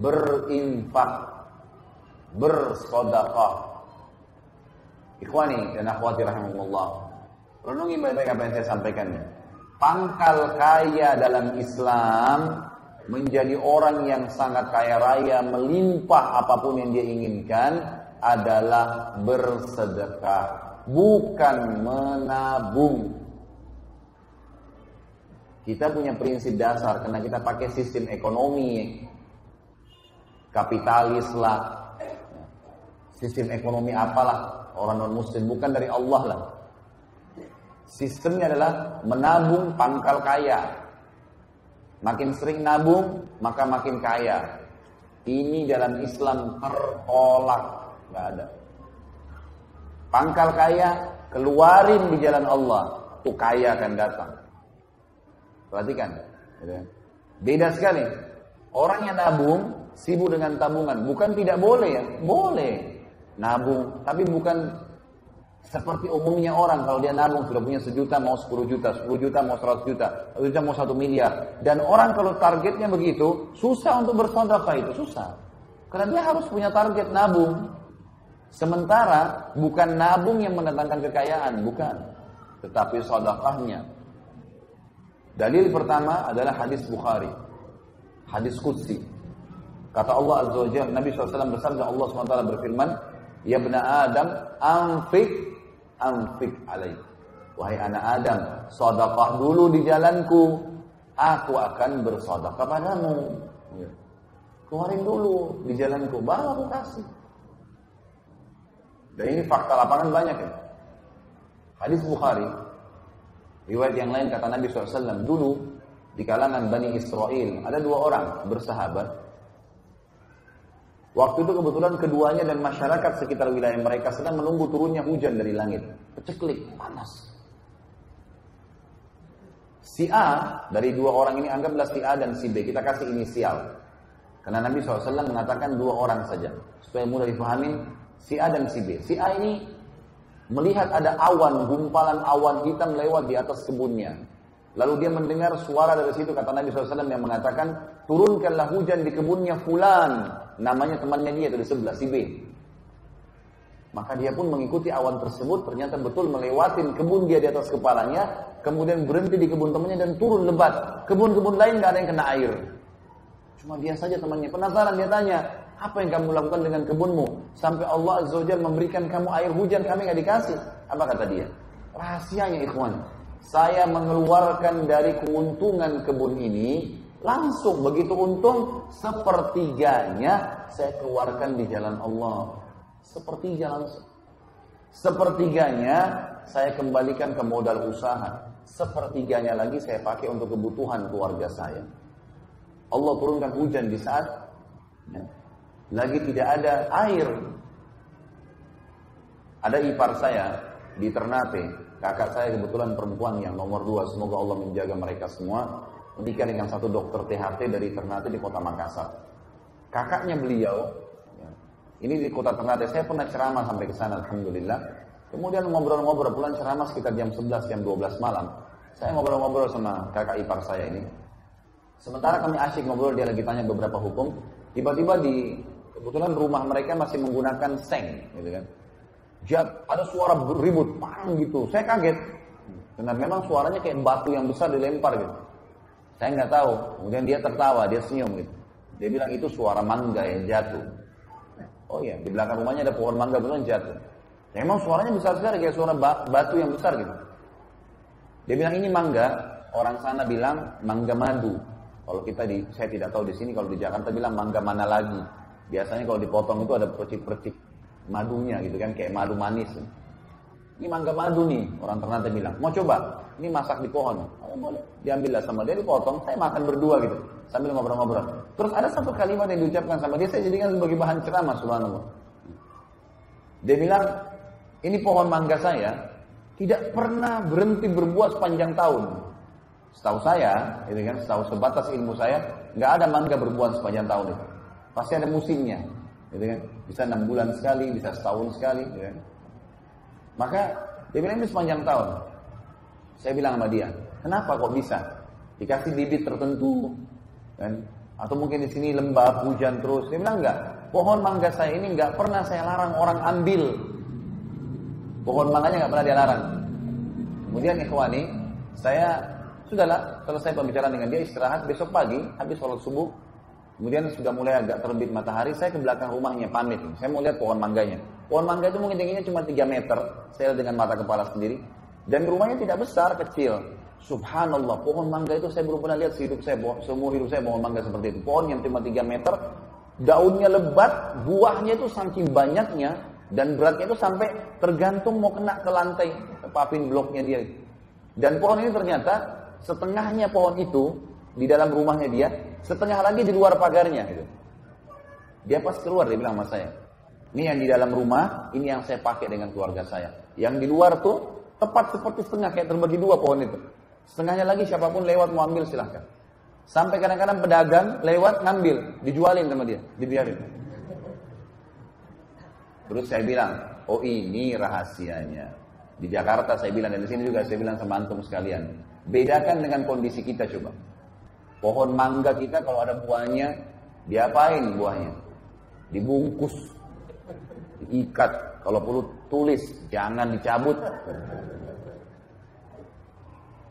berinfak, bersedekah. Ikhwani dan akhwati rahimakumullah, renungi baik-baik apa yang saya sampaikan. Pangkal kaya dalam Islam, menjadi orang yang sangat kaya raya, melimpah apapun yang dia inginkan, adalah bersedekah, bukan menabung. Kita punya prinsip dasar, karena kita pakai sistem ekonomi kapitalis lah, sistem ekonomi apalah, orang non muslim, bukan dari Allah lah. Sistemnya adalah menabung pangkal kaya. Makin sering nabung, maka makin kaya. Ini dalam Islam tertolak, nggak ada. Pangkal kaya, keluarin di jalan Allah, tuh kaya akan datang. Perhatikan, beda sekali. Orang yang nabung sibuk dengan tabungan, bukan tidak boleh ya, boleh nabung, tapi bukan seperti umumnya orang. Kalau dia nabung sudah punya 1 juta mau 10 juta, 10 juta mau 100 juta, 1 juta mau 1 miliar. Dan orang kalau targetnya begitu, susah untuk bersedekah, itu susah. Karena dia harus punya target nabung. Sementara bukan nabung yang mendatangkan kekayaan, bukan, tetapi sedekahnya. Dalil pertama adalah hadis Bukhari, hadis Qudsi. Kata Allah Azza wa Jalla, Nabi SAW bersabda, Allah SWT berfirman, ya bna Adam, anfik alaih. Wahai anak Adam, sedekah dulu di jalanku, aku akan bersedekah padamu. Keluarin dulu di jalanku, baru aku kasih. Dan ini fakta lapangan banyak ya. Hadis Bukhari, riwayat yang lain kata Nabi SAW, dulu di kalangan Bani Israel ada 2 orang bersahabat. Waktu itu kebetulan keduanya dan masyarakat sekitar wilayah mereka sedang menunggu turunnya hujan dari langit. Peceklik, panas. Si A, dari 2 orang ini, anggaplah si A dan si B, kita kasih inisial. Karena Nabi SAW mengatakan 2 orang saja, supaya mudah dipahamin, si A dan si B. Si A ini melihat ada awan, gumpalan awan hitam lewat di atas kebunnya. Lalu dia mendengar suara dari situ, kata Nabi SAW yang mengatakan, turunkanlah hujan di kebunnya fulan. Namanya temannya dia itu di sebelah, si B. Maka dia pun mengikuti awan tersebut, ternyata betul melewatin kebun dia di atas kepalanya, kemudian berhenti di kebun temannya dan turun lebat. Kebun-kebun lain gak ada yang kena air. Cuma dia saja temannya. Penasaran, dia tanya, apa yang kamu lakukan dengan kebunmu? Sampai Allah Azza wa Jalla memberikan kamu air hujan, kami gak dikasih. Apa kata dia? Rahasianya ikhwan, saya mengeluarkan dari keuntungan kebun ini, langsung begitu untung, sepertiganya saya keluarkan di jalan Allah. Sepertiganya saya kembalikan ke modal usaha. Sepertiganya lagi saya pakai untuk kebutuhan keluarga saya. Allah turunkan hujan di saat lagi tidak ada air. Ada ipar saya di Ternate, kakak saya kebetulan perempuan yang nomor 2, semoga Allah menjaga mereka semua, menikah dengan satu dokter THT dari Ternate di kota Makassar. Kakaknya beliau, ini di kota Ternate, saya pernah ceramah sampai ke sana, alhamdulillah. Kemudian ngobrol-ngobrol, pulang ceramah sekitar jam 11, jam 12 malam. Saya ngobrol-ngobrol sama kakak ipar saya ini. Sementara kami asyik ngobrol, dia lagi tanya beberapa hukum. Tiba-tiba kebetulan rumah mereka masih menggunakan seng, gitu kan. Ada suara ribut, pang gitu. Saya kaget. Karena memang suaranya kayak batu yang besar dilempar gitu. Saya nggak tahu. Kemudian dia tertawa, dia senyum gitu. Dia bilang itu suara mangga yang jatuh. Oh iya, di belakang rumahnya ada pohon mangga betul jatuh. Memang suaranya besar sekali, kayak suara batu yang besar gitu. Dia bilang ini mangga. Orang sana bilang mangga madu. Kalau saya tidak tahu di sini, kalau di Jakarta bilang mangga mana lagi. Biasanya kalau dipotong itu ada percik-percik madunya gitu kan, kayak madu manis. Ini mangga madu nih, orang Ternate bilang. Mau coba? Ini masak di pohon. Oh, boleh. Diambillah sama dia, dipotong. Saya makan berdua gitu, sambil ngobrol-ngobrol. Terus ada satu kalimat yang diucapkan sama dia, saya jadikan sebagai bahan ceramah, subhanallah. Dia bilang, ini pohon mangga saya tidak pernah berhenti berbuah sepanjang tahun. Setahu saya, gitu kan, setahu sebatas ilmu saya, nggak ada mangga berbuah sepanjang tahun itu. Pasti ada musimnya, gitu kan. Bisa 6 bulan sekali, bisa setahun sekali, gitu kan. Maka dia bilang ini sepanjang tahun. Saya bilang sama dia, kenapa kok bisa? Dikasih bibit tertentu, kan? Atau mungkin di sini lembab, hujan terus. Dia bilang enggak, pohon mangga saya ini enggak pernah saya larang orang ambil. Pohon mangganya enggak pernah dia larang. Kemudian ikhwani, saya sudahlah selesai pembicaraan dengan dia, istirahat. Besok pagi habis sholat subuh, kemudian sudah mulai agak terbit matahari, saya ke belakang rumahnya pamit. Saya mau lihat pohon mangganya. Pohon mangga itu mungkin tingginya cuma 3 meter. Saya lihat dengan mata kepala sendiri. Dan rumahnya tidak besar, kecil. Subhanallah, pohon mangga itu saya belum pernah lihat seumur hidup saya pohon mangga seperti itu. Pohon yang cuma 3 meter, daunnya lebat, buahnya itu saking banyaknya, dan beratnya itu sampai tergantung mau kena ke lantai, ke papin bloknya dia. Dan pohon ini ternyata setengahnya pohon itu di dalam rumahnya dia, setengah lagi di luar pagarnya. Gitu. Dia pas keluar, dia bilang sama saya, ini yang di dalam rumah, ini yang saya pakai dengan keluarga saya. Yang di luar tuh tepat seperti setengah, kayak terbagi 2 pohon itu. Setengahnya lagi siapapun lewat mau ambil silahkan. Sampai kadang-kadang pedagang lewat ngambil, dijualin sama dia, dibiarin. Terus saya bilang, oh ini rahasianya. Di Jakarta saya bilang, dan di sini juga saya bilang sama antum sekalian. Bedakan dengan kondisi kita coba. Pohon mangga kita kalau ada buahnya, diapain buahnya? Dibungkus, diikat. Kalau perlu tulis, jangan dicabut.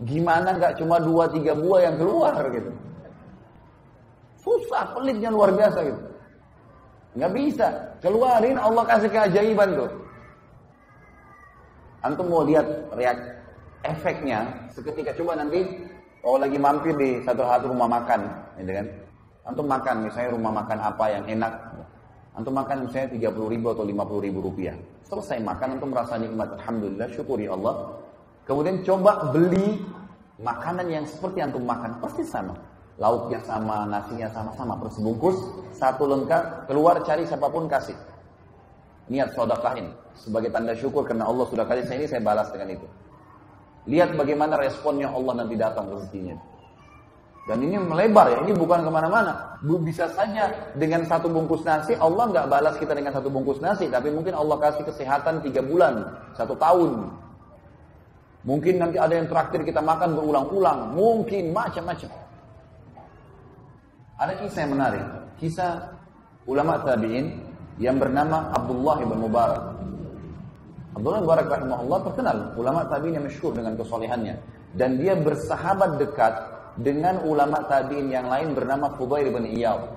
Gimana nggak cuma 2-3 buah yang keluar gitu. Susah, pelitnya luar biasa gitu. Nggak bisa, keluarin, Allah kasih keajaiban tuh. Antum mau lihat efeknya, seketika coba nanti kalau lagi mampir di satu rumah makan, gitu kan? Antum makan, misalnya rumah makan apa yang enak, antum makan misalnya 30.000 atau 50.000 rupiah. Selesai makan, antum merasa nikmat, alhamdulillah, syukuri Allah. Kemudian coba beli makanan yang seperti antum makan, pasti sama. Lauknya sama, nasinya sama-sama, persebungkus, satu lengkap, keluar cari siapapun kasih. Niat sedekahin sebagai tanda syukur karena Allah sudah kasih saya ini, saya balas dengan itu. Lihat bagaimana responnya Allah nanti datang rezekinya. Dan ini melebar ya, ini bukan kemana-mana. Bisa saja dengan satu bungkus nasi, Allah nggak balas kita dengan satu bungkus nasi, tapi mungkin Allah kasih kesehatan 3 bulan, 1 tahun. Mungkin nanti ada yang traktir kita makan berulang-ulang. Mungkin macam-macam. Ada kisah yang menarik. Kisah ulama tabi'in yang bernama Abdullah ibn Mubarak. Abdullah ibn Mubarak rahimahullah terkenal. Ulama tabi'in yang masyhur dengan kesolehannya. Dan dia bersahabat dekat dengan ulama tabi'in yang lain bernama Fudail ibn Iyad.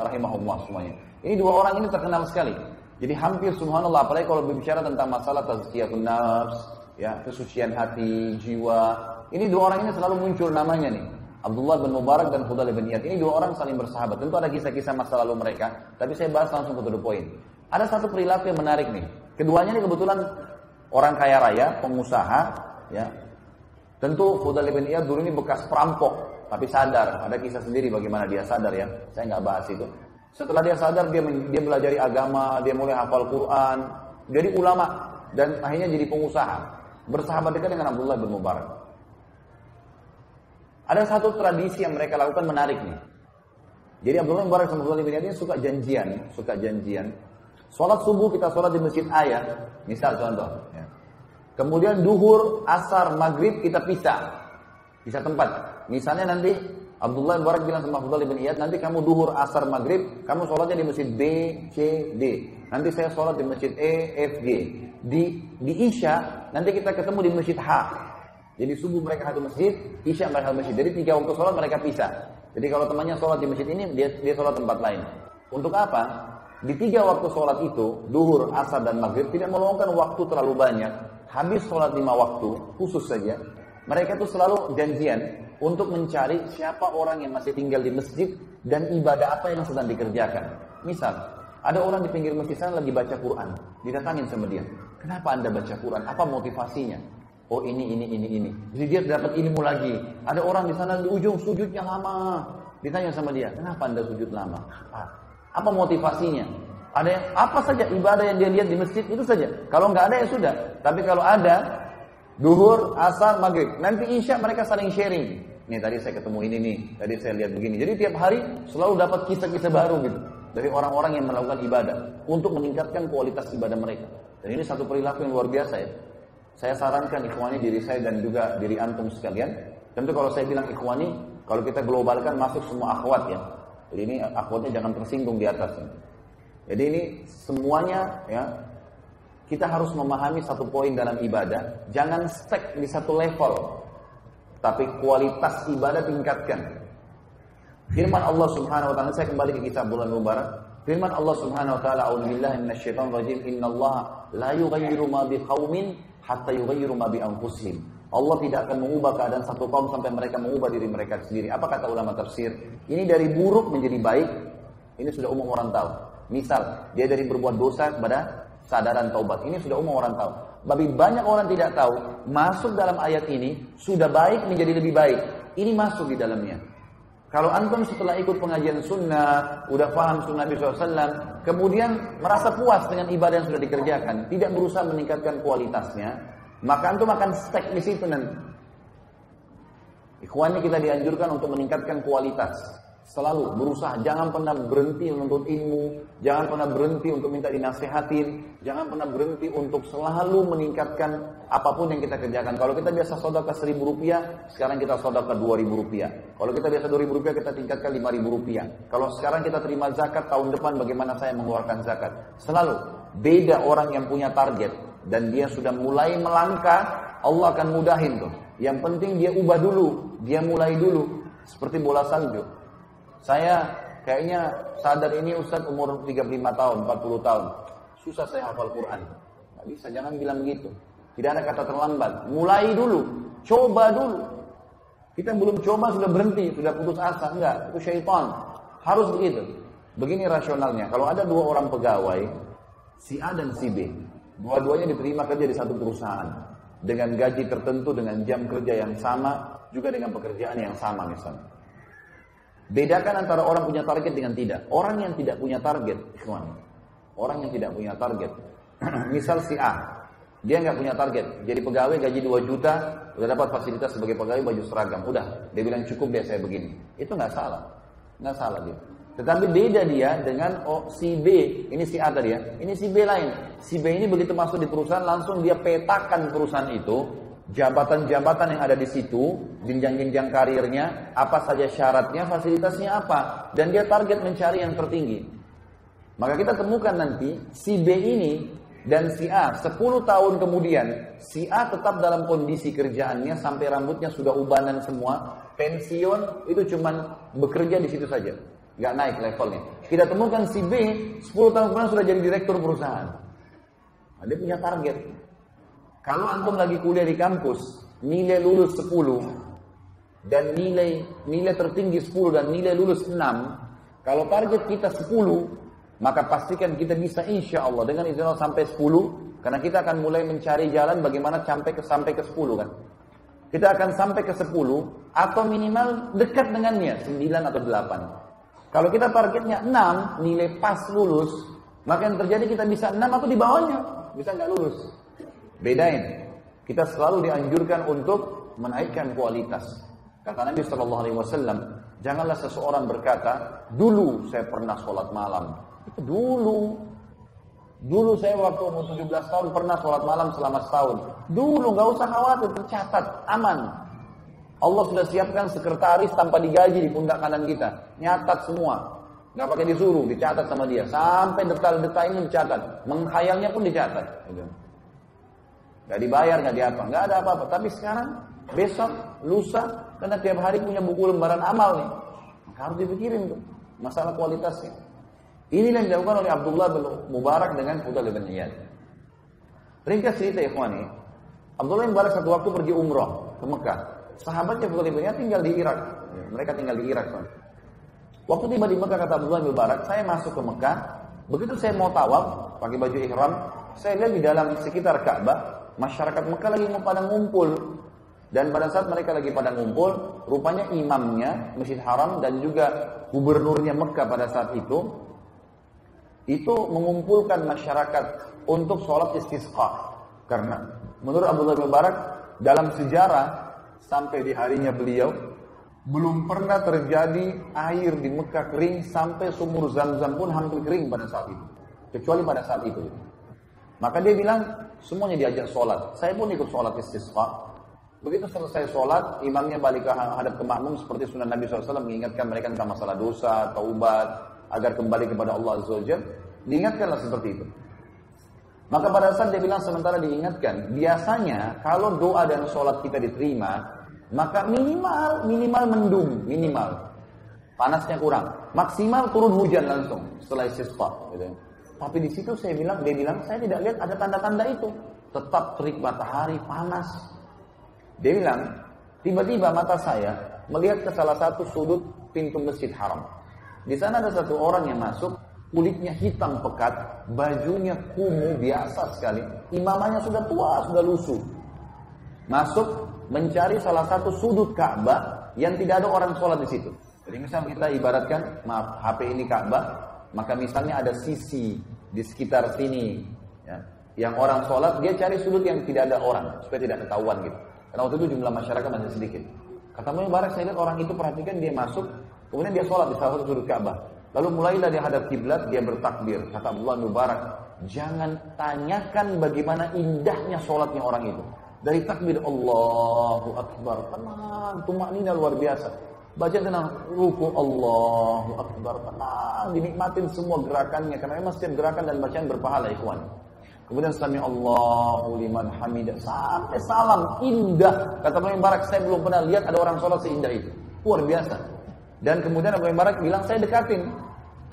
Rahimahullah semuanya. Ini 2 orang ini terkenal sekali. Jadi hampir subhanallah, apalagi kalau berbicara tentang masalah tazkiyatun nafs, ya, kesucian hati, jiwa. Ini 2 orang ini selalu muncul namanya nih. Abdullah bin Mubarak dan Fudail bin Iyad. Ini 2 orang saling bersahabat. Tentu ada kisah-kisah masa lalu mereka, tapi saya bahas langsung ke the point. Ada satu perilaku yang menarik nih. Keduanya ini kebetulan orang kaya raya, pengusaha, ya. Tentu Fudail bin Iyad dulu ini bekas perampok, tapi sadar. Ada kisah sendiri bagaimana dia sadar ya. Saya nggak bahas itu. Setelah dia sadar, dia belajar agama, dia mulai hafal Quran, jadi ulama, dan akhirnya jadi pengusaha. Bersahabat dekat dengan Abdullah bin Mubarak. Ada satu tradisi yang mereka lakukan menarik nih. Jadi Abdullah bin Mubarak sama Fudail bin Iyad ini suka janjian. Sholat subuh kita sholat di Masjid Ayah, misal contoh. Ya. Kemudian duhur, asar, maghrib kita pisah tempat. Misalnya nanti Abdullah bin Mubarak bilang sama Fudail bin Iyad, nanti kamu duhur, asar, maghrib, kamu sholatnya di Masjid B, C, D. Nanti saya sholat di Masjid E, F, G. Di Isya, nanti kita ketemu di Masjid H. Jadi subuh mereka satu masjid, Isya mereka satu masjid. Jadi 3 waktu sholat mereka pisah. Jadi kalau temannya sholat di masjid ini, dia sholat tempat lain. Untuk apa? Di 3 waktu sholat itu, duhur, asar, dan maghrib, tidak meluangkan waktu terlalu banyak. Habis sholat 5 waktu, khusus saja, mereka tuh selalu janjian untuk mencari siapa orang yang masih tinggal di masjid dan ibadah apa yang sedang dikerjakan. Misal, ada orang di pinggir masjid sana lagi baca Quran, didatangin sama dia. Kenapa Anda baca Quran? Apa motivasinya? Oh ini. Jadi dia dapat ilmu lagi. Ada orang di sana di ujung sujudnya lama. Ditanya sama dia, kenapa Anda sujud lama? Apa motivasinya? Ada yang apa saja ibadah yang dia lihat di masjid itu saja. Kalau nggak ada ya sudah. Tapi kalau ada, duhur, asar, maghrib. Nanti Isya mereka saling sharing. Nih tadi saya ketemu ini nih, tadi saya lihat begini. Jadi tiap hari selalu dapat kisah-kisah baru gitu dari orang-orang yang melakukan ibadah untuk meningkatkan kualitas ibadah mereka. Dan ini satu perilaku yang luar biasa ya. Saya sarankan ikhwani diri saya dan juga diri antum sekalian, Tentu kalau saya bilang ikhwani, kalau kita globalkan masuk semua akhwat ya. Jadi ini akhwatnya jangan tersinggung di atas. Jadi ini semuanya ya, kita harus memahami satu poin dalam ibadah, jangan stuck di satu level, tapi kualitas ibadah tingkatkan. Firman Allah Subhanahu wa taala, saya kembali ke kitab bulan Mubarak. Firman Allah Subhanahu wa taala, "A'udzubillahi minasyaitonir rajim. Innallaha la yughayyiru ma biqaumin hatta yughayyiru ma bi anfusihim." Allah tidak akan mengubah keadaan satu kaum sampai mereka mengubah diri mereka sendiri. Apa kata ulama tafsir? Ini dari buruk menjadi baik. Ini sudah umum orang tahu. Misal, dia dari berbuat dosa kepada sadaran taubat. Ini sudah umum orang tahu. Tapi banyak orang tidak tahu, masuk dalam ayat ini, sudah baik menjadi lebih baik. Ini masuk di dalamnya. Kalau antum setelah ikut pengajian sunnah, udah paham sunnah Nabi SAW, kemudian merasa puas dengan ibadah yang sudah dikerjakan, tidak berusaha meningkatkan kualitasnya, maka antum akan stuck di situ nanti. Ikhwannya kita dianjurkan untuk meningkatkan kualitas. Selalu berusaha, jangan pernah berhenti menuntut ilmu, jangan pernah berhenti untuk minta dinasehatin, jangan pernah berhenti untuk selalu meningkatkan apapun yang kita kerjakan. Kalau kita biasa sedekah Rp1.000, sekarang kita sedekah Rp2.000. Kalau kita biasa Rp2.000, kita tingkatkan Rp5.000. Kalau sekarang kita terima zakat, tahun depan bagaimana saya mengeluarkan zakat. Selalu beda orang yang punya target dan dia sudah mulai melangkah, Allah akan mudahin tuh. Yang penting dia ubah dulu, dia mulai dulu. Seperti bola salju. Saya kayaknya sadar ini Ustaz umur 35 tahun, 40 tahun. Susah saya hafal Quran. Nggak bisa, jangan bilang begitu. Tidak ada kata terlambat. Mulai dulu, coba dulu. Kita belum coba sudah berhenti, sudah putus asa. Enggak, itu syaitan. Harus begitu. Begini rasionalnya, kalau ada dua orang pegawai, si A dan si B, dua-duanya diterima kerja di satu perusahaan. Dengan gaji tertentu, dengan jam kerja yang sama, juga dengan pekerjaan yang sama misalnya. Bedakan antara orang punya target dengan tidak. Orang yang tidak punya target, ikhwan. Orang yang tidak punya target. Misal si A, dia nggak punya target. Jadi pegawai gaji 2 juta, udah dapat fasilitas sebagai pegawai baju seragam. Udah, dia bilang cukup deh saya begini. Itu nggak salah. Nggak salah dia. Tetapi beda dia dengan si B. Ini si A tadi ya. Ini si B lain. Si B ini begitu masuk di perusahaan, langsung dia petakan perusahaan itu. Jabatan-jabatan yang ada di situ, jenjang-jenjang karirnya, apa saja syaratnya, fasilitasnya apa, dan dia target mencari yang tertinggi. Maka kita temukan nanti si B ini dan si A 10 tahun kemudian, si A tetap dalam kondisi kerjaannya sampai rambutnya sudah ubanan semua, pensiun itu cuman bekerja di situ saja, nggak naik levelnya. Kita temukan si B 10 tahun kemudian sudah jadi direktur perusahaan. Nah, dia punya target. Kalau antum lagi kuliah di kampus, nilai lulus 10 dan nilai tertinggi 10 dan nilai lulus 6, kalau target kita 10, maka pastikan kita bisa insya Allah dengan izin Allah sampai 10, karena kita akan mulai mencari jalan bagaimana sampai ke 10 kan. Kita akan sampai ke 10 atau minimal dekat dengannya 9 atau 8. Kalau kita targetnya 6, nilai pas lulus, maka yang terjadi kita bisa 6 atau di bawahnya, bisa nggak lulus. Bedain. Kita selalu dianjurkan untuk menaikkan kualitas. Kata Nabi SAW, janganlah seseorang berkata, dulu saya pernah sholat malam. Itu dulu. Dulu saya waktu umur 17 tahun pernah sholat malam selama setahun. Dulu, gak usah khawatir, tercatat, aman. Allah sudah siapkan sekretaris tanpa digaji di pundak kanan kita. Nyatat semua. Gak pakai disuruh, dicatat sama dia. Sampai detail-detailnya dicatat. Menghayalnya pun dicatat. Gak dibayar, gak diapa, gak ada apa-apa. Tapi sekarang, besok, lusa, karena tiap hari punya buku lembaran amal nih. Maka harus dipikirin tuh, masalah kualitasnya. Inilah yang dilakukan oleh Abdullah bin Mubarak dengan Fudail bin Iyad. Ringkas cerita ikhwani, Abdullah bin Mubarak satu waktu pergi umrah ke Mekah. Sahabatnya Fudail bin Iyad tinggal di Irak. Mereka tinggal di Irak. Waktu tiba di Mekah, kata Abdullah bin Mubarak, saya masuk ke Mekah. Begitu saya mau tawaf, pakai baju ihram, saya lihat di dalam sekitar Ka'bah, masyarakat Mekah lagi pada ngumpul. Dan pada saat mereka lagi pada ngumpul, rupanya imamnya Masjid Haram dan juga gubernurnya Mekah pada saat itu mengumpulkan masyarakat untuk sholat istisqa. Karena menurut Abdullah bin Mubarak, dalam sejarah sampai di harinya beliau, belum pernah terjadi air di Mekah kering sampai sumur Zam-Zam pun hampir kering pada saat itu. Kecuali pada saat itu. Maka dia bilang, semuanya diajak sholat. Saya pun ikut sholat istisqa. Begitu selesai sholat, imamnya balik ke hadap ke makmum seperti sunnah Nabi SAW mengingatkan mereka tentang masalah dosa, taubat, agar kembali kepada Allah Azza wa Jalla. Diingatkanlah seperti itu. Maka pada saat dia bilang sementara diingatkan, biasanya kalau doa dan sholat kita diterima, maka minimal mendung, minimal. Panasnya kurang, maksimal turun hujan langsung setelah istisqa. Gitu. Tapi di situ dia bilang saya tidak lihat ada tanda-tanda itu. Tetap terik matahari, panas. Dia bilang, tiba-tiba mata saya melihat ke salah satu sudut pintu Masjid Haram. Di sana ada satu orang yang masuk, kulitnya hitam pekat, bajunya kumuh biasa sekali. Imamannya sudah tua, sudah lusuh. Masuk mencari salah satu sudut Ka'bah yang tidak ada orang sholat di situ. Jadi misal kita ibaratkan, maaf, HP ini Ka'bah, maka misalnya ada sisi di sekitar sini, ya, yang orang sholat, dia cari sudut yang tidak ada orang, supaya tidak ketahuan gitu. Karena waktu itu jumlah masyarakat masih sedikit. Kata Mubarak, saya lihat orang itu perhatikan dia masuk, kemudian dia sholat di salah satu sudut Ka'bah. Lalu mulailah dia hadap kiblat, dia bertakbir. Kata Abdullah Mubarak, jangan tanyakan bagaimana indahnya sholatnya orang itu. Dari takbir Allahu Akbar, tenang, tumaknina luar biasa. Baca tenang, ruku Allahu Akbar, tenang, dinikmatin semua gerakannya. Karena memang setiap gerakan dan bacaan berpahala, ikhwan. Kemudian sami Allahu liman hamidah, sampai salam, indah. Kata Abdullah Mubarak, saya belum pernah lihat ada orang sholat seindah itu. Luar biasa. Dan kemudian Abdullah Mubarak bilang, saya dekatin.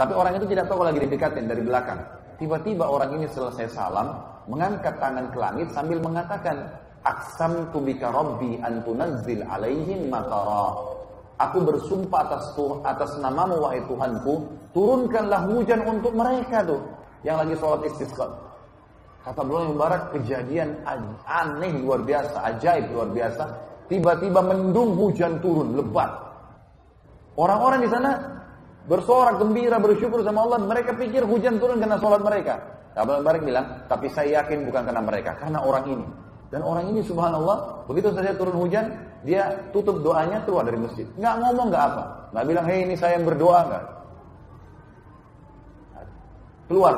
Tapi orang itu tidak tahu lagi didekatin dari belakang. Tiba-tiba orang ini selesai salam, mengangkat tangan ke langit sambil mengatakan, Aqsamtu bika rabbi an tunazzil alaihim matara. Aku bersumpah atas namamu wahai Tuhanku, turunkanlah hujan untuk mereka tuh yang lagi sholat istisqa. Kata Abdullah Mubarak, kejadian aneh luar biasa, ajaib luar biasa. Tiba-tiba mendung, hujan turun lebat. Orang-orang di sana bersorak gembira, bersyukur sama Allah. Mereka pikir hujan turun karena sholat mereka. Abdullah Mubarak bilang, tapi saya yakin bukan karena mereka, karena orang ini. Dan orang ini subhanallah, begitu saja turun hujan, dia tutup doanya, keluar dari masjid. Nggak ngomong, nggak apa. Nggak bilang, hei ini saya yang berdoa, nggak. Keluar.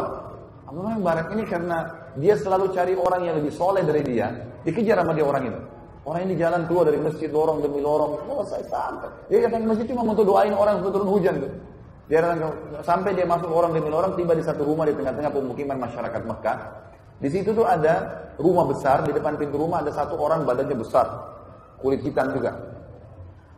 Abdullah Mubarak ini karena dia selalu cari orang yang lebih soleh dari dia, dikejar sama dia orang itu. Orang ini jalan keluar dari masjid, lorong demi lorong, saya santai. Dia datang ke masjid cuma untuk doain orang sebelum turun hujan tuh. Dia sampai dia masuk orang demi lorong, tiba di satu rumah di tengah-tengah pemukiman masyarakat Mekah. Di situ tuh ada rumah besar, di depan pintu rumah ada satu orang badannya besar, kulit hitam juga.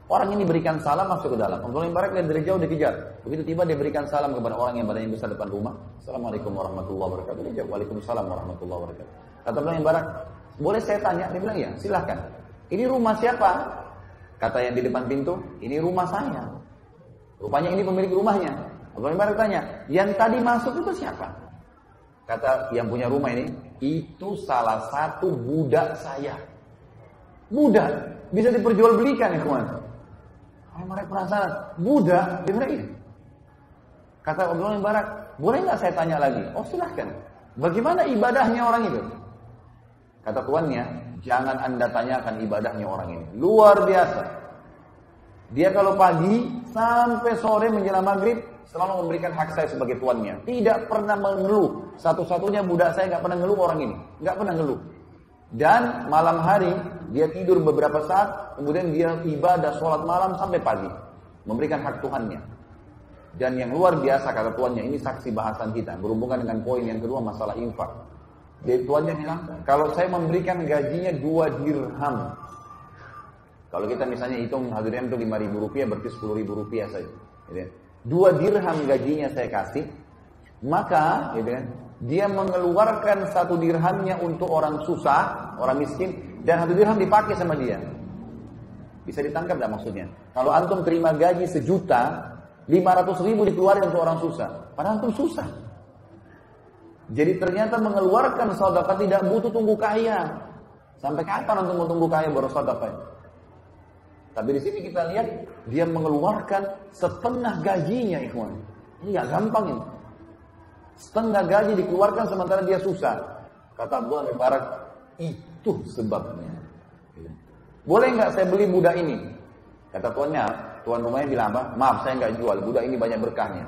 Orang ini berikan salam masuk ke dalam. Abdullah Mubarak lihat dari jauh dikejar. Begitu tiba dia berikan salam kepada orang yang badannya besar depan rumah. Assalamualaikum warahmatullahi wabarakatuh. Dia jawab, Waalaikumsalam warahmatullahi wabarakatuh. Kata Abdullah Mubarak, boleh saya tanya? Dia bilang, ya silahkan. Ini rumah siapa? Kata yang di depan pintu, ini rumah saya. Rupanya ini pemilik rumahnya. Abdullah Mubarak tanya, yang tadi masuk itu siapa? Kata yang punya rumah ini, itu salah satu budak saya. Budak bisa diperjualbelikan ya kawan. Kalau mereka penasaran, budak, dia bilang iya. Kata Abdullah Mubarak, boleh nggak saya tanya lagi? Oh silahkan. Bagaimana ibadahnya orang itu? Kata tuannya, jangan anda tanyakan ibadahnya orang ini. Luar biasa. Dia kalau pagi sampai sore menjelang maghrib selalu memberikan hak saya sebagai tuannya. Tidak pernah mengeluh. Satu-satunya budak saya nggak pernah ngeluh orang ini. Nggak pernah ngeluh. Dan malam hari dia tidur beberapa saat, kemudian dia ibadah sholat malam sampai pagi, memberikan hak Tuhannya. Dan yang luar biasa kata tuannya, ini saksi bahasan kita berhubungan dengan poin yang kedua masalah infak. Jadi tuannya bilang, kalau saya memberikan gajinya 2 dirham. Kalau kita misalnya hitung dirham itu 5.000 rupiah, berarti 10.000 rupiah saja. 2 dirham gajinya saya kasih, maka dia mengeluarkan 1 dirhamnya untuk orang susah, orang miskin, dan 1 dirham dipakai sama dia. Bisa ditangkap gak maksudnya? Kalau antum terima gaji 1 juta, 500.000 dikeluarkan untuk orang susah. Padahal antum susah. Jadi ternyata mengeluarkan sedekah tidak butuh tunggu kaya. Sampai kapan antum mau tunggu kaya baru sedekah? Tapi di sini kita lihat dia mengeluarkan setengah gajinya, ikhwan. Ini gak gampang ini. Setengah gaji dikeluarkan sementara dia susah. Kata Abdullah Mubarak, itu sebabnya. Boleh nggak saya beli budak ini? Kata tuannya, tuan rumahnya bilang apa? Maaf, saya nggak jual. Budak ini banyak berkahnya.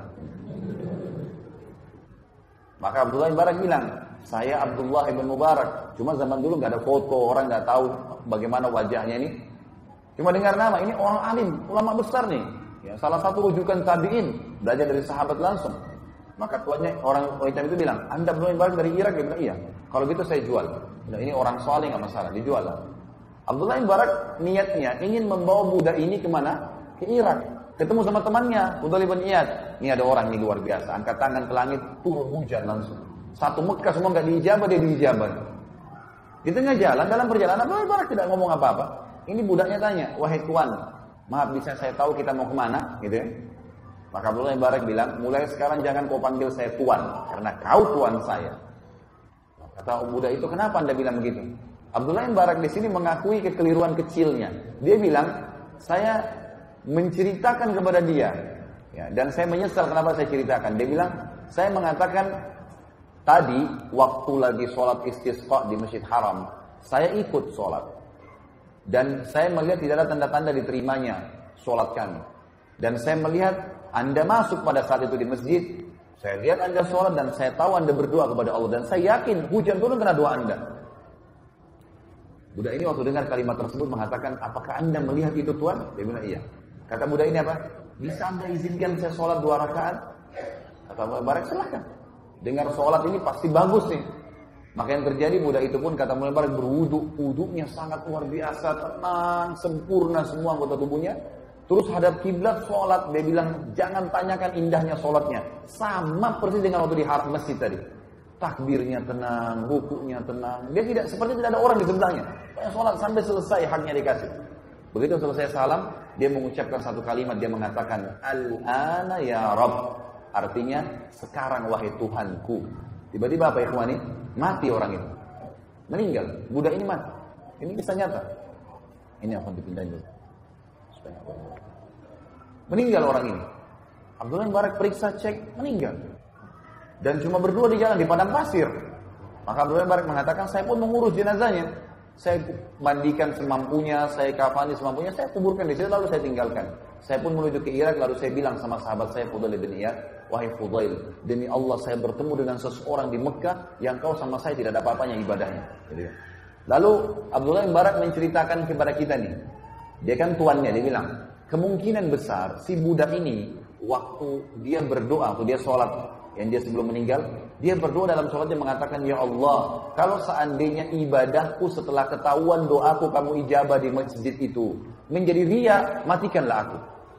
Maka Abdullah Mubarak bilang, saya Abdullah ibn Mubarak. Cuma zaman dulu nggak ada foto, orang nggak tahu bagaimana wajahnya ini. Cuma dengar nama, ini orang alim, ulama besar nih. Ya, salah satu rujukan tabi'in, belajar dari sahabat langsung. Maka tuannya orang hitam itu bilang, Anda Abdullah ibn Mubarak dari Irak? Dia bilang, iya. Kalau gitu saya jual. Nah, ini orang soleh nggak masalah, dijual lah. Abdullah ibn Mubarak niatnya ingin membawa budak ini kemana? Ke Irak. Ketemu sama temannya, Fudail bin Iyad. Ini ada orang ini luar biasa, angkat tangan ke langit, turun hujan langsung. Satu Mekah semua nggak diijabah, dia diijabah. Di tengah jalan, dalam perjalanan, Abdullah ibn Mubarak tidak ngomong apa-apa. Ini budaknya tanya, wahai tuan, maaf bisa saya tahu kita mau kemana? Gitu ya. Maka Abdullah ibn Mubarak bilang, mulai sekarang jangan kau panggil saya tuan, karena kau tuan saya. Kata budak itu, kenapa Anda bilang begitu? Abdullah ibn Mubarak di sini mengakui kekeliruan kecilnya. Dia bilang, saya menceritakan kepada dia, ya, dan saya menyesal kenapa saya ceritakan. Dia bilang, saya mengatakan tadi waktu lagi sholat istisqa di Masjid Haram, saya ikut sholat dan saya melihat tidak ada tanda-tanda diterimanya sholat kami. Dan saya melihat Anda masuk pada saat itu di masjid. Saya lihat Anda sholat dan saya tahu Anda berdoa kepada Allah dan saya yakin hujan turun karena doa Anda. Budak ini waktu dengar kalimat tersebut mengatakan, apakah Anda melihat itu Tuan? Dia bilang iya. Kata budak ini apa? Bisa Anda izinkan saya sholat 2 rakaat? Kata Abdullah Barak, silahkan. Dengar sholat ini pasti bagus nih. Maka yang terjadi budak itu pun kata Abdullah Barak berwudu. Wudunya sangat luar biasa, tenang, sempurna semua anggota tubuhnya. Terus hadap kiblat sholat. Dia bilang, jangan tanyakan indahnya sholatnya. Sama persis dengan waktu di haram masjid tadi. Takbirnya tenang, rukunya tenang. Dia tidak, seperti tidak ada orang di sebelahnya. Sholat sampai selesai haknya dikasih. Begitu selesai salam, dia mengucapkan satu kalimat, dia mengatakan, Al-ana ya Rabb. Artinya, sekarang wahai Tuhanku. Tiba-tiba apa ikhwani? Mati orang itu. Meninggal. Budak ini mati. Ini kisah nyata. Ini akan dipindahin dulu. Meninggal orang ini. Abdullah bin Mubarak periksa, cek, meninggal. Dan cuma berdua di jalan, di padang pasir. Maka Abdullah bin Mubarak mengatakan, saya pun mengurus jenazahnya. Saya mandikan semampunya, saya kafani semampunya, saya kuburkan di situ, lalu saya tinggalkan. Saya pun menuju ke Irak, lalu saya bilang sama sahabat saya, Fudail bin Iyad, wahai Fudail, demi Allah saya bertemu dengan seseorang di Mekah, yang kau sama saya tidak ada apa-apanya ibadahnya. Lalu Abdullah bin Mubarak menceritakan kepada kita nih, dia kan tuannya, dia bilang, kemungkinan besar si budak ini, waktu dia berdoa, waktu dia sholat, yang dia sebelum meninggal, dia berdoa dalam sholatnya mengatakan, ya Allah, kalau seandainya ibadahku setelah ketahuan doaku kamu ijabah di masjid itu menjadi riya, matikanlah aku.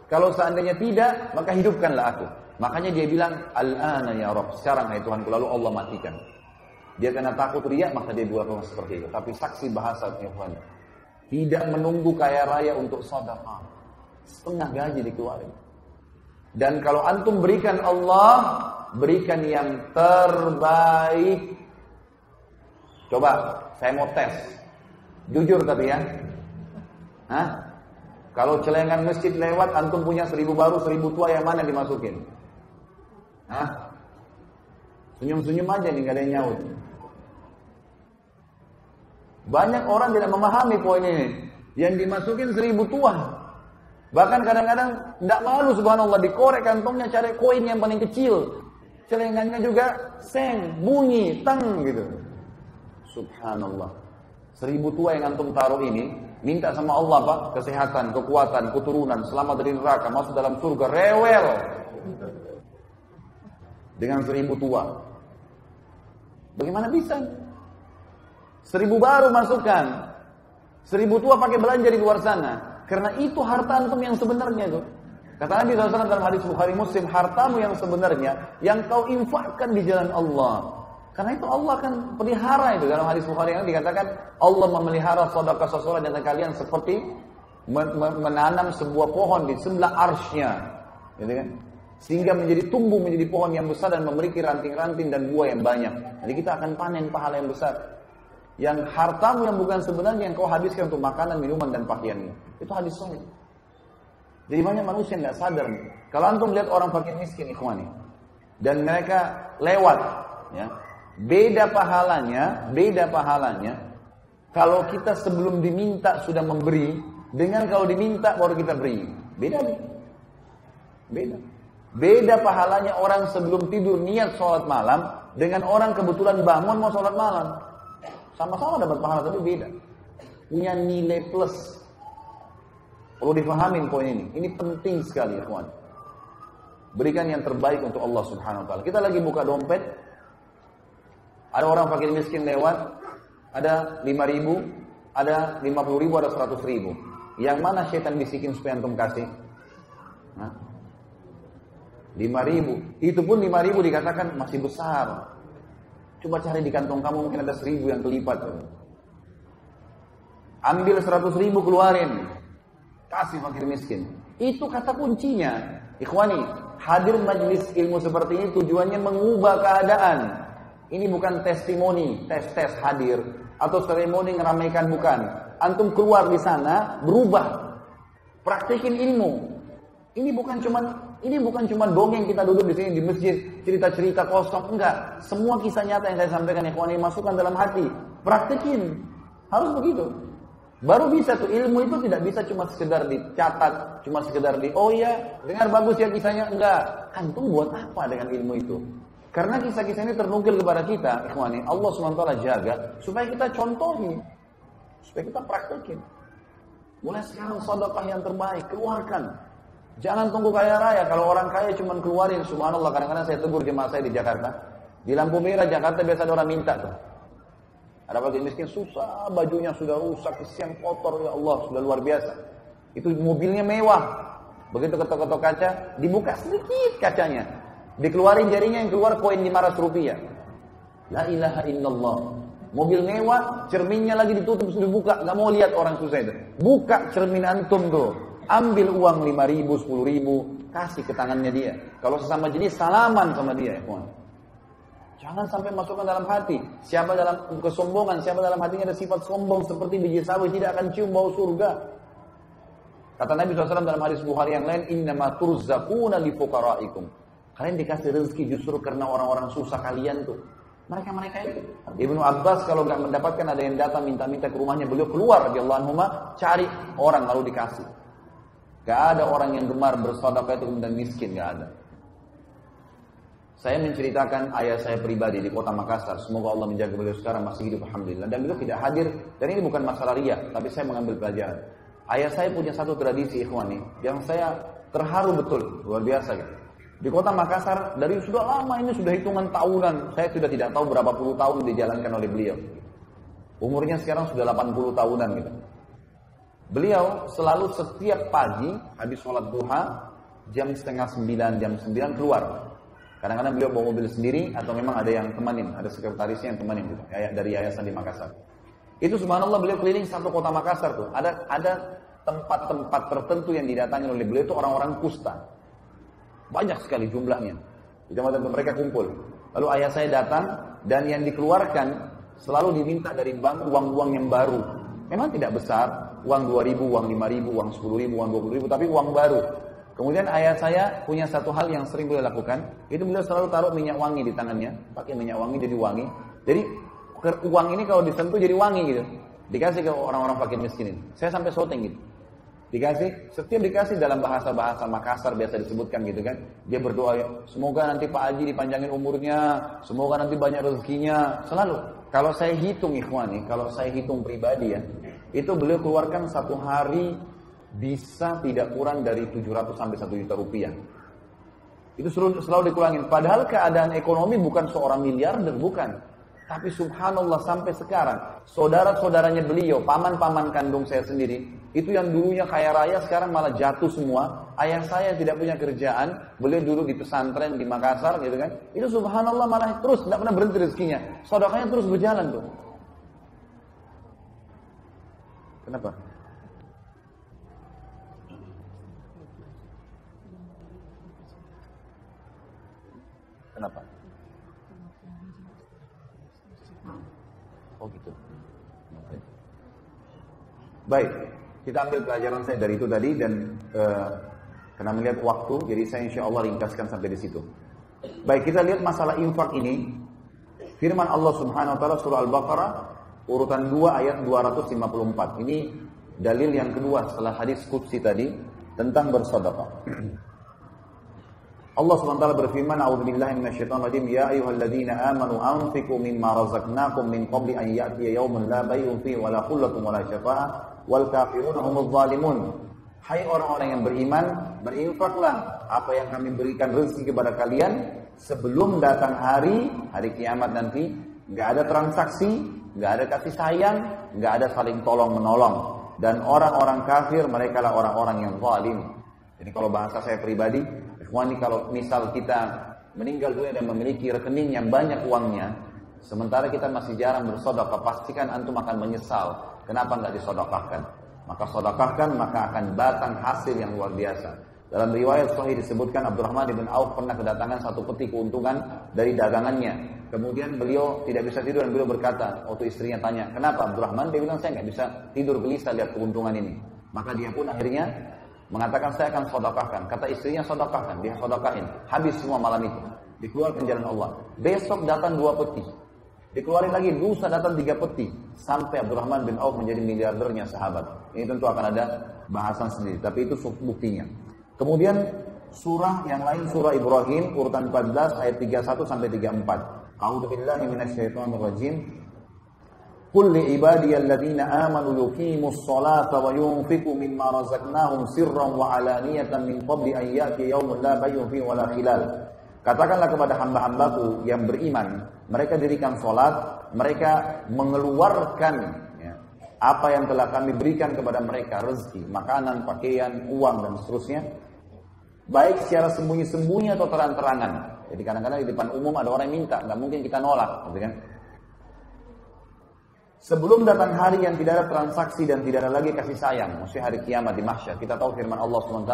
Kalau seandainya tidak, maka hidupkanlah aku. Makanya dia bilang, Al-ana ya Rabb, sekarang hai Tuhanku, lalu Allah matikan. Dia karena takut riya, maka dia doa seperti itu. Tapi saksi bahasa Tuhan, tidak menunggu kaya raya untuk sedekah. Setengah gaji dikeluarin. Dan kalau antum berikan Allah, berikan yang terbaik. Coba, saya mau tes. Jujur tapi ya. Hah? Kalau celengan masjid lewat, antum punya 1000 baru, 1000 tua, yang mana dimasukin? Hah? Senyum-senyum aja nih, gak ada yang nyaut. Banyak orang tidak memahami poin ini. Yang dimasukin 1000 tua. Bahkan kadang-kadang tidak malu, subhanallah, dikorek kantongnya cari koin yang paling kecil. Celengannya juga seng, bunyi, tang gitu. Subhanallah. 1000 tua yang antum taruh ini, minta sama Allah Pak, kesehatan, kekuatan, keturunan, selamat dari neraka, masuk dalam surga, rewel. Dengan 1000 tua. Bagaimana bisa? 1000 baru masukkan. 1000 tua pakai belanja di luar sana. Karena itu harta antum yang sebenarnya itu. Kata Nabi SAW dalam hadis Bukhari Muslim, hartamu yang sebenarnya yang kau infakkan di jalan Allah. Karena itu Allah akan pelihara itu. Dalam hadis Bukhari yang dikatakan Allah memelihara sedekah seseorang di antara kalian seperti menanam sebuah pohon di sebelah arsy-Nya, gitu kan? Sehingga menjadi tumbuh menjadi pohon yang besar dan memiliki ranting-ranting dan buah yang banyak. Jadi kita akan panen pahala yang besar. Yang hartamu yang bukan sebenarnya yang kau habiskan untuk makanan, minuman dan pakaianmu. Itu hadis sahih. Jadi banyak manusia yang tidak sadar. Kalau antum lihat orang fakir miskin ikhwani, dan mereka lewat, ya, beda pahalanya. Kalau kita sebelum diminta sudah memberi, dengan kalau diminta baru kita beri, beda. Beda pahalanya orang sebelum tidur niat sholat malam, dengan orang kebetulan bangun mau sholat malam. Sama-sama dapat pahala tapi beda. Punya nilai plus. Perlu difahamin poin ini. Ini penting sekali, ikhwan. Berikan yang terbaik untuk Allah Subhanahu wa taala. Kita lagi buka dompet. Ada orang fakir miskin lewat, ada 5.000, ada 50.000, ada 100.000. Yang mana syaitan bisikin supaya antum kasih? 5.000. Itu pun 5.000 dikatakan masih besar. Coba cari di kantong kamu mungkin ada 1.000 yang kelipat. Ambil 100.000 keluarin. Kasih fakir miskin. Itu kata kuncinya. Ikhwani, hadir majlis ilmu seperti ini tujuannya mengubah keadaan. Ini bukan testimoni, tes hadir. Atau seremoni ngeramaikan, bukan. Antum keluar di sana, berubah. Praktekin ilmu. Ini bukan cuma dongeng kita duduk di sini di masjid, cerita-cerita kosong, enggak. Semua kisah nyata yang saya sampaikan ikhwan ini masukkan dalam hati. Praktekin. Harus begitu. Baru bisa tuh, ilmu itu tidak bisa cuma sekedar dicatat, cuma sekedar oh iya, dengar bagus ya kisahnya, enggak. Antum buat apa dengan ilmu itu? Karena kisah-kisah ini ternukil kepada kita, ikhwani, Allah SWT jaga supaya kita contohi, supaya kita praktekin. Mulai sekarang sedekah yang terbaik, keluarkan. Jangan tunggu kaya raya. Kalau orang kaya cuma keluarin, subhanallah, kadang-kadang saya tegur jemaah saya di Jakarta. Di lampu merah Jakarta biasa ada orang minta tuh. Ada fakir miskin susah, bajunya sudah rusak, kesian kotor, ya Allah, sudah luar biasa. Itu mobilnya mewah. Begitu ketok-ketok kaca, dibuka sedikit kacanya. Dikeluarin jarinya, yang keluar koin 500 rupiah. La ilaha illallah. Mobil mewah, cerminnya lagi ditutup, sudah buka, gak mau lihat orang susah itu. Buka cermin antum tuh. Ambil uang 5.000, 10.000, kasih ke tangannya dia. Kalau sesama jenis, salaman sama dia, ya kawan. Jangan sampai masukkan dalam hati. Siapa dalam kesombongan, siapa dalam hatinya ada sifat sombong seperti biji sawi, tidak akan cium bau surga. Kata Nabi SAW dalam hadis Bukhari yang lain, innama turzaquna li fuqara'ikum. Kalian dikasih rezeki justru karena orang-orang susah kalian tuh. Mereka itu. Ibnu Abbas kalau nggak mendapatkan ada yang datang minta-minta ke rumahnya, beliau keluar radhiyallahu anhu cari orang lalu dikasih. Gak ada orang yang gemar bersedekah itu kemudian miskin, gak ada. Saya menceritakan ayah saya pribadi di kota Makassar. Semoga Allah menjaga beliau sekarang masih hidup, alhamdulillah. Dan beliau tidak hadir. Dan ini bukan masalah riya, tapi saya mengambil pelajaran. Ayah saya punya satu tradisi, ikhwani, yang saya terharu betul, luar biasa gitu. Di kota Makassar, dari sudah lama ini, sudah hitungan tahunan. Saya sudah tidak tahu berapa puluh tahun dijalankan oleh beliau. Umurnya sekarang sudah 80 tahunan gitu. Beliau selalu setiap pagi, habis sholat duha, jam 8:30, jam 9 keluar. Kadang-kadang beliau bawa mobil sendiri, atau memang ada yang temanin, ada sekretarisnya yang temanin gitu, dari yayasan di Makassar. Itu subhanallah beliau keliling satu kota Makassar tuh. Ada tempat-tempat tertentu yang didatangi oleh beliau itu orang-orang kusta. Banyak sekali jumlahnya. Di tempat-tempat mereka kumpul. Lalu ayah saya datang dan yang dikeluarkan selalu diminta dari bank uang-uang yang baru. Memang tidak besar, uang 2.000, uang 5.000, uang 10.000, uang 20.000, tapi uang baru. Kemudian ayah saya punya satu hal yang sering beliau lakukan, itu beliau selalu taruh minyak wangi di tangannya, pakai minyak wangi jadi wangi. Jadi uang ini kalau disentuh jadi wangi gitu. Dikasih ke orang-orang fakir miskin ini. Saya sampai syuting gitu. Setiap dikasih dalam bahasa-bahasa Makassar biasa disebutkan gitu kan. Dia berdoa, semoga nanti Pak Haji dipanjangin umurnya, semoga nanti banyak rezekinya, selalu. Kalau saya hitung ikhwani, kalau saya hitung pribadi ya, itu beliau keluarkan satu hari bisa tidak kurang dari 700 sampai 1 juta rupiah. Itu selalu dikurangin. Padahal keadaan ekonomi bukan seorang miliarder, bukan. Tapi subhanallah sampai sekarang, saudara-saudaranya beliau, paman-paman kandung saya sendiri, itu yang dulunya kaya raya sekarang malah jatuh semua. Ayah saya tidak punya kerjaan, beliau dulu di pesantren di Makassar gitu kan. Itu subhanallah malah terus, tidak pernah berhenti rezekinya. Sedekahnya terus berjalan tuh. Kenapa? Kenapa? Oh gitu. Baik, kita ambil pelajaran saya dari itu tadi dan karena melihat waktu, jadi saya insya Allah ringkaskan sampai di situ. Baik, kita lihat masalah infak ini. Firman Allah Subhanahu Wa Taala surah Al-Baqarah urutan 2 ayat 254. Ini dalil yang kedua setelah hadis qudsi tadi tentang bersedekah. Allah SWT berfirman, A'udzubillahi minasyaitonir rajim, ya ayyuhalladzina amanu anfiqu mimma razaqnakum min qabli an ya'tiya yawmun la bay'un fihi wa la khullatun wa la syafa'ah wal kafiruna humudz zalimun. Hai orang-orang yang beriman, berinfaklah apa yang kami berikan rezeki kepada kalian sebelum datang hari kiamat nanti. Enggak ada transaksi, enggak ada kasih sayang, enggak ada saling tolong menolong. Dan orang-orang kafir mereka lah orang-orang yang zalim. Jadi kalau bahasa saya pribadi, ikhwani, kalau misal kita meninggal dunia dan memiliki rekening yang banyak uangnya, sementara kita masih jarang bersedekah, pastikan antum akan menyesal. Kenapa enggak disodokahkan? Maka sodokahkan, maka akan datang hasil yang luar biasa. Dalam riwayat sahih disebutkan Abdurrahman bin Auf pernah kedatangan satu peti keuntungan dari dagangannya. Kemudian beliau tidak bisa tidur dan beliau berkata, waktu istrinya tanya, kenapa Abdurrahman? Dia bilang, saya nggak bisa tidur gelisah lihat keuntungan ini. Maka dia pun akhirnya mengatakan, saya akan sodokahkan. Kata istrinya, sodokahkan. Dia sodokahin. Habis semua malam itu. Dikeluarkan jalan Allah. Besok datang 2 peti. Dikeluarin lagi, lusa datang 3 peti. Sampai Abdurrahman bin Auf menjadi miliardernya sahabat. Ini tentu akan ada bahasan sendiri. Tapi itu buktinya. Kemudian surah yang lain, surah Ibrahim, urutan 14, ayat 31 sampai 34. A'udzubillahi minasyaitonir rajim. Qul li ibadiyalladzina amanu yuqimus salata wa yunfiqu mimma razaqnahum sirran wa alaniyatan min qabli an ya'tiya yawmun la bay'un fihi wa la khilal. Katakanlah kepada hamba-hambaku yang beriman, mereka dirikan salat, mereka mengeluarkan apa yang telah kami berikan kepada mereka, rezeki, makanan, pakaian, uang dan seterusnya, baik secara sembunyi-sembunyi atau terang-terangan. Jadi kadang-kadang di depan umum ada orang yang minta, nggak mungkin kita nolak, gitu kan? Sebelum datang hari yang tidak ada transaksi dan tidak ada lagi kasih sayang, maksudnya hari kiamat di mahsyar. Kita tahu firman Allah SWT,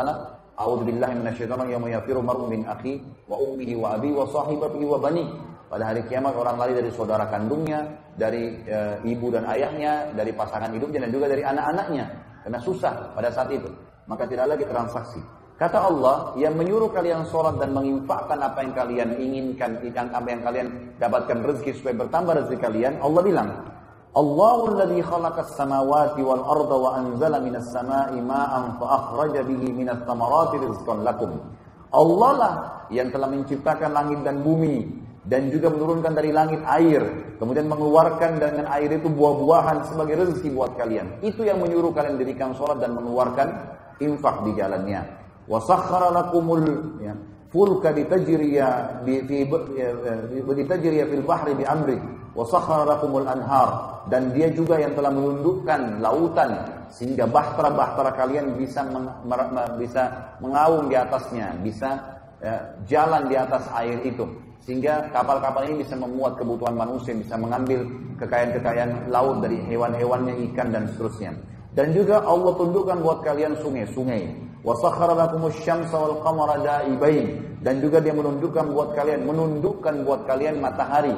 A'udzubillahi minasyaitonir rajim, yawma yafiru mar'un min akhi wa ummihi wa abi wa sahibatihi wa bani. Pada hari kiamat orang lari dari saudara kandungnya, dari ibu dan ayahnya, dari pasangan hidupnya dan juga dari anak-anaknya. Karena susah pada saat itu. Maka tidak lagi transaksi. Kata Allah, yang menyuruh kalian sholat dan menginfakkan apa yang kalian inginkan, apa yang kalian dapatkan rezeki supaya bertambah rezeki kalian, Allah bilang, Allahul ladzi khalaqas samawati wal arda wa anzala minas samai ma'an fa akhraja bihi minas thamarati rizqan lakum. Allah lah yang telah menciptakan langit dan bumi dan juga menurunkan dari langit air, kemudian mengeluarkan dengan air itu buah-buahan sebagai rezeki buat kalian. Itu yang menyuruh kalian dirikan sholat dan mengeluarkan infak di jalannya. Wa sakhkhara lakumul fulka litajriya fil bahri bi amri wa sakhkhara lakumul anhar, dan dia juga yang telah menundukkan lautan sehingga bahtera-bahtera kalian bisa mengaum di atasnya, bisa jalan di atas air itu, sehingga kapal-kapal ini bisa memuat kebutuhan manusia, bisa mengambil kekayaan-kekayaan laut dari hewan-hewannya, ikan dan seterusnya. Dan juga Allah tundukkan buat kalian sungai-sungai. Wa sakhkhara lakumus syamsa wal qamara da'ibain, dan juga dia menundukkan buat kalian matahari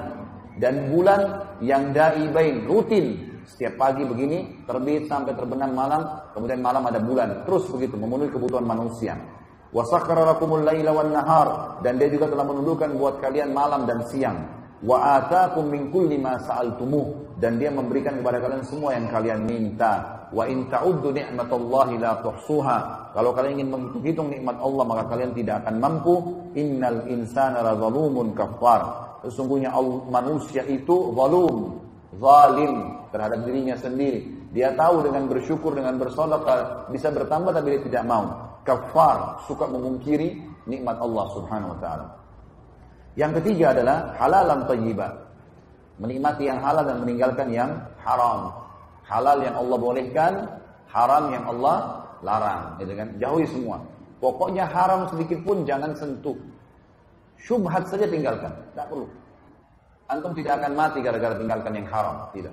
dan bulan yang da'ibain, rutin. Setiap pagi begini terbit sampai terbenam malam, kemudian malam ada bulan, terus begitu memenuhi kebutuhan manusia. Wa sakhkhara lakumul laila wan nahar, dan dia juga telah menundukkan buat kalian malam dan siang. Wa ataakum min kulli ma sa'altumuh, dan dia memberikan kepada kalian semua yang kalian minta. Wa in ta'uddu ni'matallahi la tuhsuha, kalau kalian ingin menghitung nikmat Allah maka kalian tidak akan mampu. Innal insana lazalumun kafar, sesungguhnya manusia itu zalim terhadap dirinya sendiri. Dia tahu dengan bersyukur, dengan bersedekah bisa bertambah, tapi dia tidak mau. Kafar, suka memungkiri nikmat Allah Subhanahu wa taala. Yang ketiga adalah halalan thayyibah, menikmati yang halal dan meninggalkan yang haram. Halal yang Allah bolehkan, haram yang Allah larang, gitu kan? Jauhi semua. Pokoknya haram sedikit pun jangan sentuh. Syubhat saja tinggalkan, tidak perlu. Antum tidak akan mati gara-gara tinggalkan yang haram, tidak.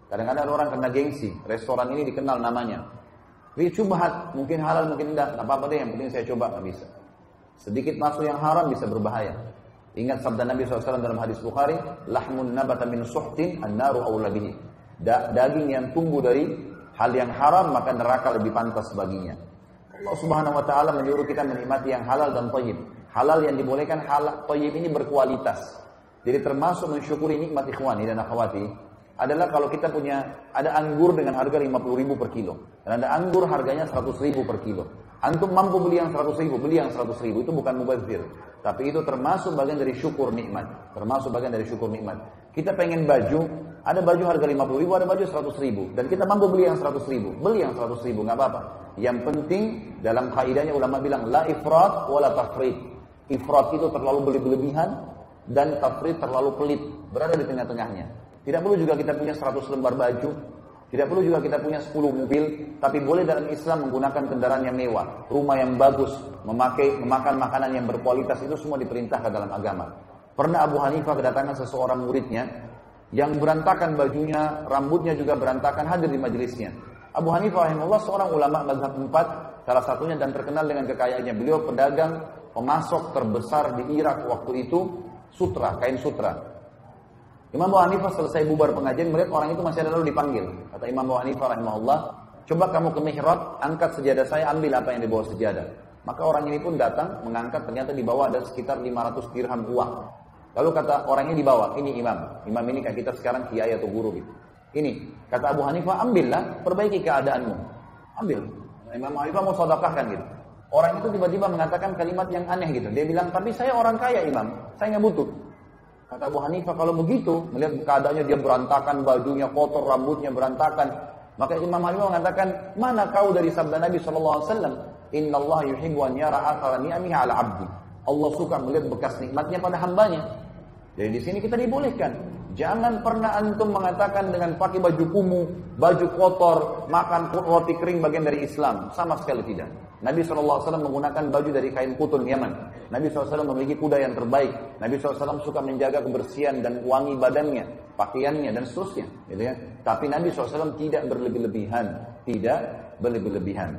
Kadang-kadang orang kena gengsi, restoran ini dikenal namanya. Ini syubhat, mungkin halal, mungkin tidak apa-apa deh, yang penting saya coba, nggak bisa. Sedikit masuk yang haram bisa berbahaya. Ingat sabda Nabi SAW dalam hadis Bukhari, lahmun nabata min suhtin an-naru awla bihi. Daging yang tumbuh dari hal yang haram, maka neraka lebih pantas baginya. Allah Subhanahu wa taala menyuruh kita menikmati yang halal dan thayyib. Halal yang dibolehkan, halal thayyib ini berkualitas. Jadi termasuk mensyukuri nikmat ikhwani dan akhwati. adalah kalau kita punya, ada anggur dengan harga 50.000 per kilo. Dan ada anggur harganya 100.000 per kilo. Antum mampu beli yang 100.000, beli yang 100.000. Itu bukan mubazir. Tapi itu termasuk bagian dari syukur nikmat. Termasuk bagian dari syukur nikmat. Kita pengen baju, ada baju harga 50.000, ada baju 100.000. Dan kita mampu beli yang 100.000. Beli yang 100.000, nggak apa-apa. Yang penting, dalam kaidahnya ulama bilang, la ifrat wa la tafrit. Ifrat itu terlalu berlebihan, dan tafrit terlalu pelit. Berada di tengah-tengahnya. Tidak perlu juga kita punya 100 lembar baju. Tidak perlu juga kita punya 10 mobil. Tapi boleh dalam Islam menggunakan kendaraan yang mewah. Rumah yang bagus. Memakan makanan yang berkualitas. Itu semua diperintahkan dalam agama. Pernah Abu Hanifah kedatangan seseorang muridnya. Yang berantakan bajunya. Rambutnya juga berantakan. Hadir di majelisnya. Abu Hanifah rahimahullah seorang ulama mazhab 4. Salah satunya dan terkenal dengan kekayaannya. Beliau pedagang pemasok terbesar di Irak waktu itu. Sutra, kain sutra. Imam Abu Hanifah selesai bubar pengajian, melihat orang itu masih ada lalu dipanggil. Kata Imam Abu Hanifah rahimahullah, coba kamu ke mihrab, angkat sejadah saya, ambil apa yang dibawa sejadah. Maka orang ini pun datang, mengangkat, ternyata di bawah ada sekitar 500 dirham uang. Lalu kata orangnya di bawah, ini imam. Imam ini kayak kita sekarang kiai atau guru gitu. Ini, kata Abu Hanifah, ambillah, perbaiki keadaanmu. Ambil. Imam Abu Hanifah mau sedekahkan gitu. Orang itu tiba-tiba mengatakan kalimat yang aneh gitu. Dia bilang, tapi saya orang kaya imam, saya nggak butuh. Kata Abu Hanifah, kalau begitu, melihat keadaannya dia berantakan, bajunya kotor, rambutnya berantakan. Maka Imam Hanifah mengatakan, mana kau dari sabda Nabi SAW? Inna Allah yuhibbu an yara athara ni'amihi ala abdi. Allah suka melihat bekas nikmatnya pada hambanya. Jadi di sini kita dibolehkan. Jangan pernah antum mengatakan dengan pakai baju kumuh, baju kotor, makan roti kering bagian dari Islam. Sama sekali tidak. Nabi SAW menggunakan baju dari kain kutun Yaman. Nabi SAW memiliki kuda yang terbaik. Nabi SAW suka menjaga kebersihan dan wangi badannya, pakaiannya dan seterusnya. Gitu ya. Tapi Nabi SAW tidak berlebih-lebihan. Tidak berlebih-lebihan.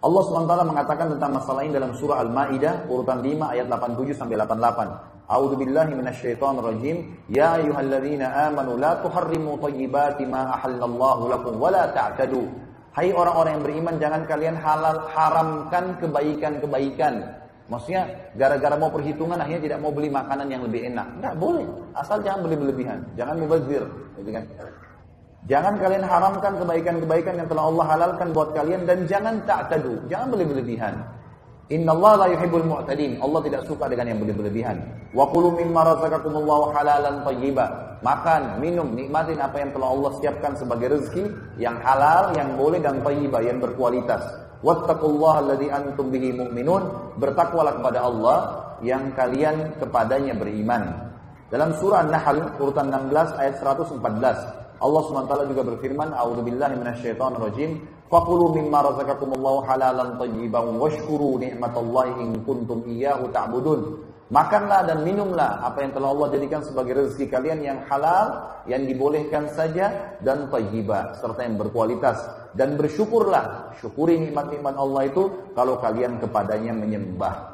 Allah SWT mengatakan tentang masalah ini dalam surah Al-Ma'idah urutan 5 ayat 87 sampai 88. A'udzu billahi minasyaitonir rajim. Ya ayyuhalladzina amanu la tuharrimu thayyibati ma ahallallahu lakum wa la ta'tadu. Hai orang-orang yang beriman, jangan kalian haramkan kebaikan-kebaikan. Maksudnya gara-gara mau perhitungan akhirnya tidak mau beli makanan yang lebih enak. Enggak boleh, asal jangan beli berlebihan, jangan mubazir, gitu kan? Jangan kalian haramkan kebaikan-kebaikan yang telah Allah halalkan buat kalian dan jangan ta'tadu, jangan beli berlebihan. Innallaha la yuhibbul mu'tadin. Allah tidak suka dengan yang berlebihan. Wa kulu mimma razaqakumullahu halalan thayyiba. Makan, minum, nikmatin apa yang telah Allah siapkan sebagai rezeki yang halal, yang boleh dan thayyiba, yang berkualitas. Wattaqullaha alladzi antum bihi mu'minun. Bertakwalah kepada Allah yang kalian kepadanya beriman. Dalam surah An-Nahl urutan 16 ayat 114, Allah SWT juga berfirman, A'udzubillahi minasyaitonir rajim. Fakulu mimma razaqakumullahu halalan thayyiban washkuru ni'matallahi in kuntum iyyahu ta'budun. Makanlah dan minumlah apa yang telah Allah jadikan sebagai rezeki kalian yang halal, yang dibolehkan saja dan thayyiba serta yang berkualitas, dan bersyukurlah, syukuri nikmat-nikmat Allah itu kalau kalian kepadanya menyembah.